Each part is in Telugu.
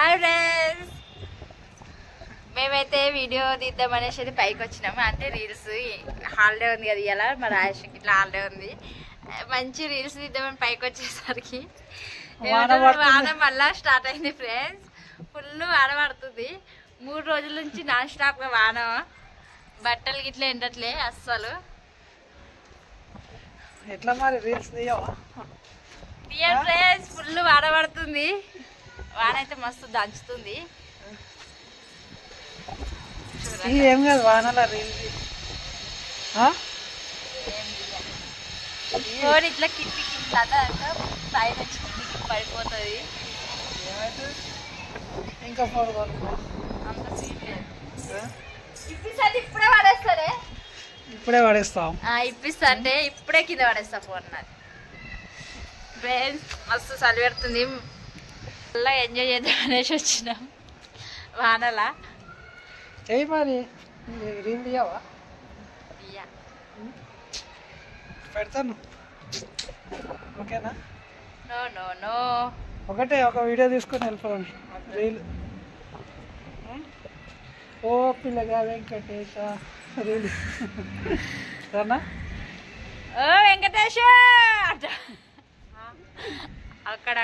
హాయ్ ఫ్రెండ్స్, మేమైతే వీడియో తీద్దామనేసి పైకి వచ్చినాము. అంటే రీల్స్ హాలిడే ఉంది కదా, ఇలా మా రాజేష్కి ఇట్లా హాలిడే ఉంది, మంచి రీల్స్ తీద్దామని పైకి వచ్చేసరికి వాన మళ్ళా స్టార్ట్ అయింది ఫ్రెండ్స్. ఫుల్ వాన పడుతుంది. 3 రోజుల నుంచి నాన్ స్టాప్గా వాన. బట్టలు గిట్లా ఎండట్లే అస్సలు. ఎట్లా మరి రీల్స్ తీయవా? తీయండి ఫ్రెండ్స్, ఫుల్ వాన పడుతుంది. వాన అయితే మస్తు దంచుతుంది. ఏం కాదు వానలా రీల్స్ ఫోన్ ఇట్లా కింది పైన కిందికి పడిపోతుంది. ఇంకా ఫోన్ అంత సీన్ లేదు. ఇప్పిస్తాను ఇప్పుడే పడేస్తానే. ఇప్పుడే పడేస్తాం. ఇప్పిస్తా అంటే ఇప్పుడే కింద పడేస్తా ఫోన్. నాది ఫ్రెండ్స్ మస్తు చలి పెడుతుంది. మళ్ళీ ఎంజాయ్ చేద్దాం అనేసి వచ్చినాం వానలా. చెయ్యి మరి రీల్ తీయవా? పెడతాను, ఓకేనా? నో నో నో, ఒకటే ఒక వీడియో తీసుకొని వెళ్ళిపోండి రీల్. ఓ పిల్లగా వెంకటేశ రీల్ సరేనా? ఓ వెంకటేశ అక్కడ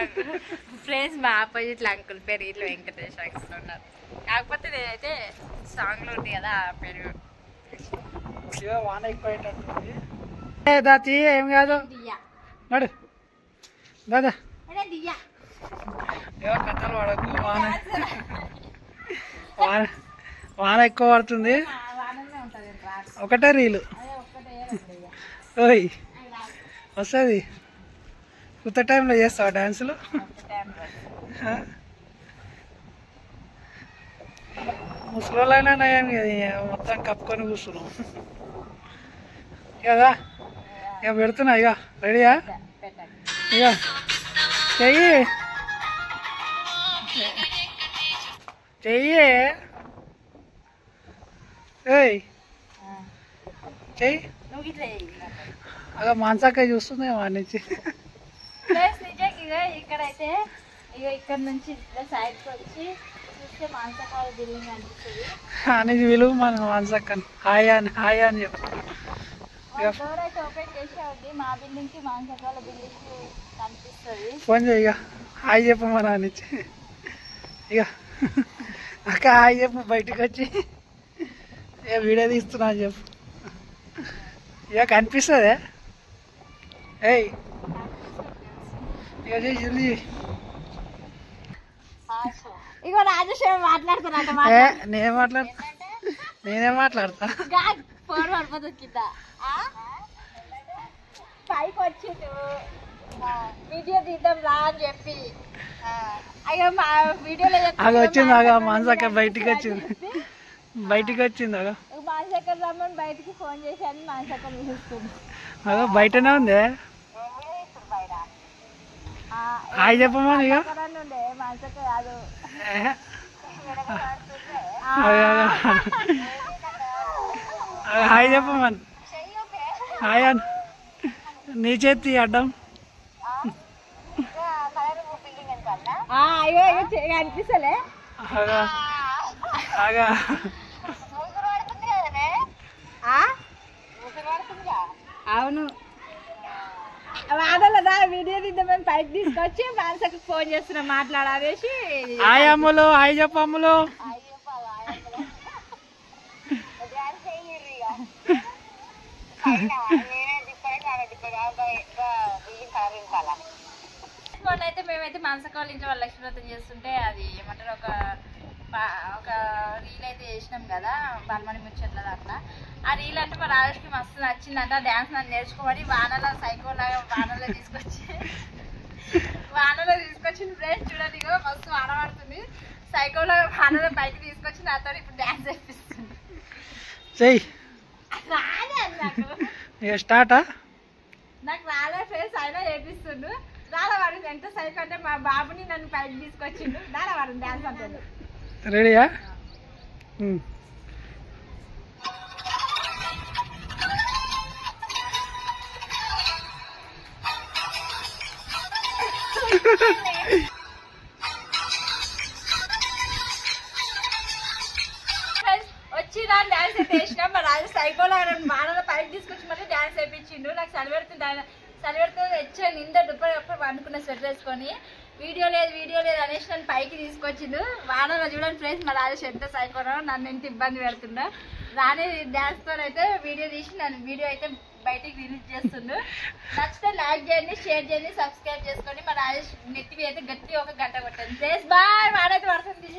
ఫ్రెండ్స్ మా ఆపోజిట్లో అంకుల్ పేరు ఇట్లా వెంకటేశ్ అంకుల్ ఉన్నారు. కాకపోతే నేనైతే సాంగ్లో ఉంది కదా ఆ పేరు. వాన ఎక్కువైనట్టుంది. దాచి ఏం కాదు, నడు దాదా. కథలు పడకు. వాన ఎక్కువ పడుతుంది. ఒకటే రీలు ఓయ్ వస్తుంది. కొత్త టైంలో చేస్తావా డ్యాన్సులు? ముసలోళ్ళైనా నయం మొత్తం కప్పుకొని కూర్చున్నాం కదా. ఇక పెడుతున్నా, ఇక రెడీయా? ఇక చెయ్యి చెయ్యి ఏయ్ చెయ్యి. అలా మాన్సాకాయ చూస్తుంది వాడి నుంచి. ఇక్కడైతే ఇక ఇక్కడ నుంచి ఇట్లా సైడ్కి వచ్చి చూస్తే మాంసకాయ బిల్డింగ్ అనిపిస్తుంది. అనేది విలువ మన మాన్సాకని హాయ్ అని హాయ్ అని చెప్పు. డోర్ అయితే ఓపెన్ చేసే ఉంది. మా బిల్డింగ్ కి మాంసకాల బిల్డింగ్ కనిపిస్తుంది. ఫోన్ చేయి, ఇక హాయ్ చెప్పు మన నుంచి. ఇక అక్క హాయ్ చెప్పు, బయటకు వచ్చి ఇక వీడియో తీస్తున్నా అని చెప్పు. ఇక కనిపిస్తుంది. ఏయ్ ఇక జల్దీ. ఇగో రాజేశ్వరి మాట్లాడుతున్నా. నేనేం మాట్లాడతా? ఫోన్ పడిపోతుంది కింద. పైకి వచ్చిండు వీడియో తీద్దాం రా అని చెప్పి. అయ్యో మా వీడియోలో అది వచ్చింది. అగా మాన్సాక బయటికి వచ్చింది. అగా మాన్సకర్ రమ్మని బయటికి ఫోన్ చేశాను. మాన్సకర్ చూస్తుంది. అదో బయటనే ఉంది. హాయ్ చెప్పమని. ఇక మాన్సకర్ కాదు, హాయ్ చెప్పమని. హాయ్ అని నీ చేతి అడ్డం. అయ్యో అనిపిస్తలే. అవును వాడలదా వీడియో తీద్దామని పైకి తీసుకొచ్చి మాన్సకి ఫోన్ చేస్తున్నా మాట్లాడాలేసి. హాయ్ అమ్ములు, హాయ్ చెప్పు అమ్ములు. మొన్నైతే మేమైతే మానసక వాళ్ళ ఇంట్లో వాళ్ళ లక్ష్మీవ్రతం చేస్తుంటే అది ఏమంటారు ఒక రీల్ అయితే చేసినాం కదా బల్మణి ముచ్చట్ల దాంట్లో. ఆ రీల్ అంటే మా రాజేష్కి మస్తు నచ్చిందంట. డ్యాన్స్ నన్ను నేర్చుకోమని వానలో సైకోలాగా వానలో తీసుకొచ్చింది ఫ్రెండ్స్. చూడండి మస్తు వాన పడుతుంది. సైకోలాగా వానలో పైకి తీసుకొచ్చి నాతో ఇప్పుడు డ్యాన్స్ చేపిస్తుంది. స్టార్టా? నాకు రాలే ఫేస్ అయినా చేపిస్తుండు. రాలవాడు ఎంత సైకో అంటే మా బాబుని నన్ను పైకి తీసుకొచ్చిండు. రాలవాడు డ్యాన్స్ అంటాడు. రెడీయా? సైకోలో వానలో పైకి తీసుకొచ్చి మళ్ళీ డాన్స్ వేయించిండు. నాకు చలిపెడుతుంది వచ్చా నిండా దుప్పటి వండుకున్న స్వెటర్ వేసుకొని వీడియో లేదు అనేసి నన్ను పైకి తీసుకొచ్చిండు. వానలో చూడండి ఫ్రెండ్స్ మా రాజేష్ ఎంత సైకోనో నన్ను ఎంత ఇబ్బంది పెడుతుండో. రాని డాన్స్తో అయితే వీడియో తీసి నన్ను వీడియో అయితే బయటికి రిలీజ్ చేస్తుండు. నచ్చితే లైక్ చేయండి, షేర్ చేయండి, సబ్స్క్రైబ్ చేసుకోండి. మా రాజేష్ నెత్తివి అయితే గట్టి ఒక గంట కొట్టండి. Please bye. వాడైతే పడుతుంది.